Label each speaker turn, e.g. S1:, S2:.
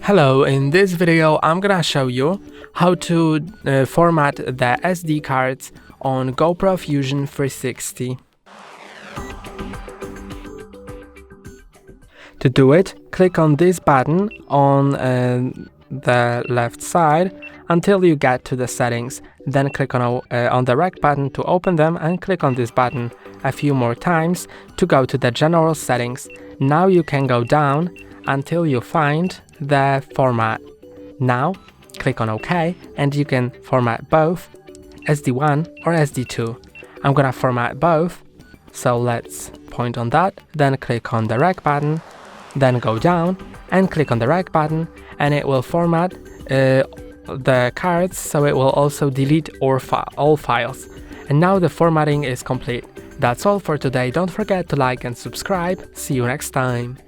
S1: Hello, in this video I'm gonna show you how to format the SD cards on GoPro Fusion 360. To do it, click on this button on the left side until you get to the settings. Then click on the right button to open them and click on this button a few more times to go to the general settings. Now you can go down until you find the format. Now click on OK and you can format both SD1 or SD2. I'm gonna format both, so let's point on that, then click on the rec button, then go down and click on the rec button and it will format the cards, so it will also delete all files. And now the formatting is complete. That's all for today. Don't forget to like and subscribe. See you next time.